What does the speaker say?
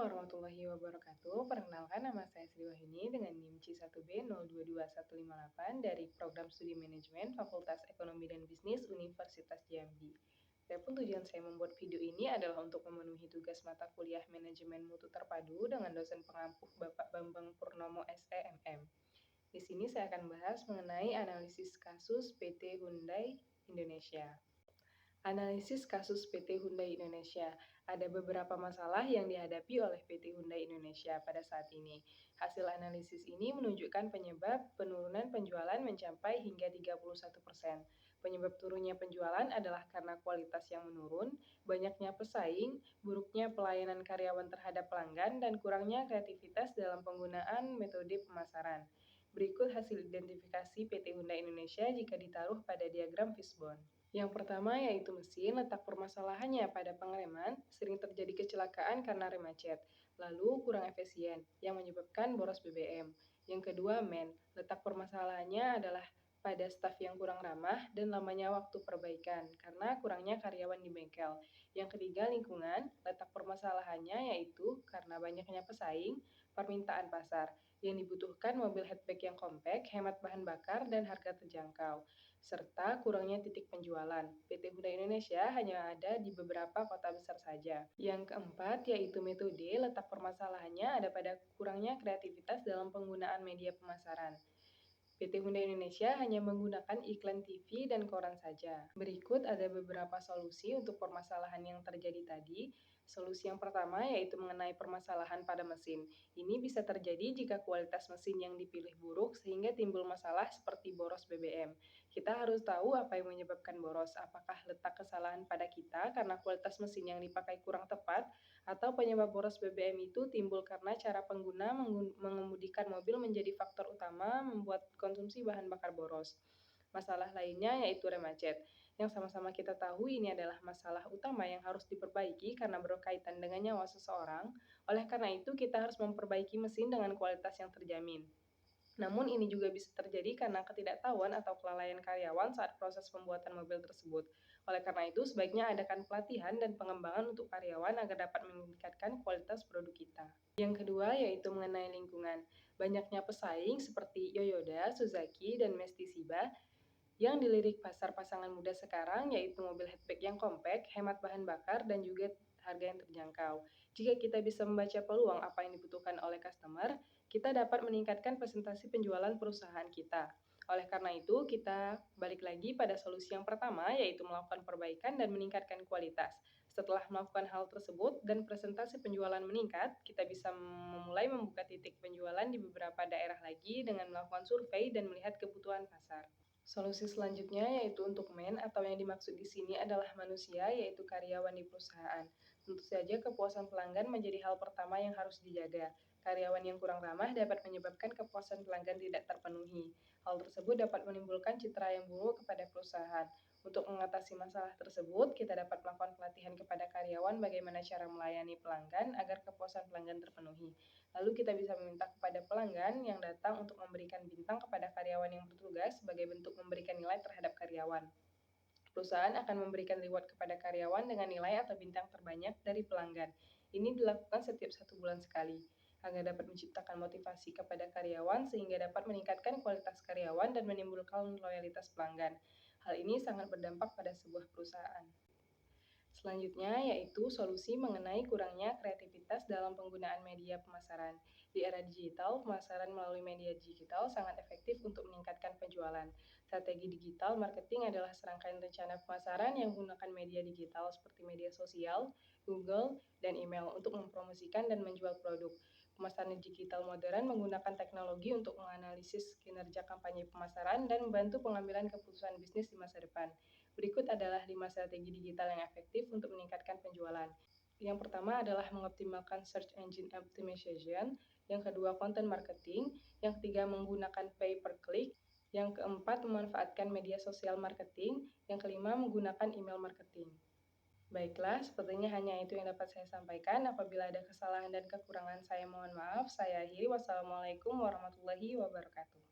warahmatullahi wabarakatuh. Perkenalkan, nama saya Sri Wahyuni dengan NIM C1B022158 dari Program Studi Manajemen Fakultas Ekonomi dan Bisnis Universitas Jambi. Adapun tujuan saya membuat video ini adalah untuk memenuhi tugas mata kuliah Manajemen Mutu Terpadu dengan dosen pengampuh Bapak Bambang Purnomo SEMM. Di sini saya akan bahas mengenai analisis kasus PT Hyundai Indonesia. Analisis kasus PT Hyundai Indonesia. Ada beberapa masalah yang dihadapi oleh PT Hyundai Indonesia pada saat ini. Hasil analisis ini menunjukkan penyebab penurunan penjualan mencapai hingga 31%. Penyebab turunnya penjualan adalah karena kualitas yang menurun, banyaknya pesaing, buruknya pelayanan karyawan terhadap pelanggan, dan kurangnya kreativitas dalam penggunaan metode pemasaran. Berikut hasil identifikasi PT Hyundai Indonesia jika ditaruh pada diagram fishbone. Yang pertama yaitu mesin. Letak permasalahannya pada pengereman, sering terjadi kecelakaan karena rem macet, lalu kurang efisien yang menyebabkan boros BBM. Yang kedua, letak permasalahannya adalah pada staf yang kurang ramah dan lamanya waktu perbaikan karena kurangnya karyawan di bengkel. Yang ketiga, lingkungan. Letak permasalahannya yaitu karena banyaknya pesaing, permintaan pasar. Yang dibutuhkan mobil hatchback yang kompak, hemat bahan bakar, dan harga terjangkau, serta kurangnya titik penjualan. PT Hyundai Indonesia hanya ada di beberapa kota besar saja. Yang keempat yaitu metode. Letak permasalahannya ada pada kurangnya kreativitas dalam penggunaan media pemasaran. PT Hyundai Indonesia hanya menggunakan iklan TV dan koran saja. Berikut ada beberapa solusi untuk permasalahan yang terjadi tadi. Solusi yang pertama yaitu mengenai permasalahan pada mesin. Ini bisa terjadi jika kualitas mesin yang dipilih buruk sehingga timbul masalah seperti boros BBM. Kita harus tahu apa yang menyebabkan boros. Apakah letak kesalahan pada kita karena kualitas mesin yang dipakai kurang tepat, atau penyebab boros BBM itu timbul karena cara pengguna mengemudikan mobil menjadi faktor utama membuat konsumsi bahan bakar boros. Masalah lainnya yaitu rem macet, yang sama-sama kita tahu ini adalah masalah utama yang harus diperbaiki karena berkaitan dengan nyawa seseorang. Oleh karena itu, kita harus memperbaiki mesin dengan kualitas yang terjamin. Namun ini juga bisa terjadi karena ketidaktahuan atau kelalaian karyawan saat proses pembuatan mobil tersebut. Oleh karena itu, sebaiknya adakan pelatihan dan pengembangan untuk karyawan agar dapat meningkatkan kualitas produk kita. Yang kedua yaitu mengenai lingkungan. Banyaknya pesaing seperti Yoyoda, Suzuki, dan Mestishiba yang dilirik pasar pasangan muda sekarang, yaitu mobil hatchback yang kompak, hemat bahan bakar, dan juga harga yang terjangkau. Jika kita bisa membaca peluang apa yang dibutuhkan oleh customer, kita dapat meningkatkan presentasi penjualan perusahaan kita. Oleh karena itu, kita balik lagi pada solusi yang pertama, yaitu melakukan perbaikan dan meningkatkan kualitas. Setelah melakukan hal tersebut dan presentasi penjualan meningkat, kita bisa memulai membuka titik penjualan di beberapa daerah lagi dengan melakukan survei dan melihat kebutuhan pasar. Solusi selanjutnya yaitu untuk atau yang dimaksud di sini adalah manusia, yaitu karyawan di perusahaan. Tentu saja kepuasan pelanggan menjadi hal pertama yang harus dijaga. Karyawan yang kurang ramah dapat menyebabkan kepuasan pelanggan tidak terpenuhi. Hal tersebut dapat menimbulkan citra yang buruk kepada perusahaan. Untuk mengatasi masalah tersebut, kita dapat melakukan pelatihan kepada karyawan bagaimana cara melayani pelanggan agar kepuasan pelanggan terpenuhi. Lalu kita bisa meminta kepada pelanggan yang datang untuk memberikan bintang kepada karyawan yang bertugas sebagai bentuk memberikan nilai terhadap karyawan. Perusahaan akan memberikan reward kepada karyawan dengan nilai atau bintang terbanyak dari pelanggan. Ini dilakukan setiap 1 bulan sekali, agar dapat menciptakan motivasi kepada karyawan sehingga dapat meningkatkan kualitas karyawan dan menimbulkan loyalitas pelanggan. Hal ini sangat berdampak pada sebuah perusahaan. Selanjutnya yaitu solusi mengenai kurangnya kreativitas dalam penggunaan media pemasaran. Di era digital, pemasaran melalui media digital sangat efektif untuk meningkatkan penjualan. Strategi digital marketing adalah serangkaian rencana pemasaran yang menggunakan media digital seperti media sosial, Google, dan email untuk mempromosikan dan menjual produk. Pemasaran digital modern menggunakan teknologi untuk menganalisis kinerja kampanye pemasaran dan membantu pengambilan keputusan bisnis di masa depan. Berikut adalah 5 strategi digital yang efektif untuk meningkatkan penjualan. Yang pertama adalah mengoptimalkan search engine optimization, yang kedua content marketing, yang ketiga menggunakan pay per click, yang keempat memanfaatkan media sosial marketing, yang kelima menggunakan email marketing. Baiklah, sepertinya hanya itu yang dapat saya sampaikan. Apabila ada kesalahan dan kekurangan, saya mohon maaf. Saya akhiri. Wassalamualaikum warahmatullahi wabarakatuh.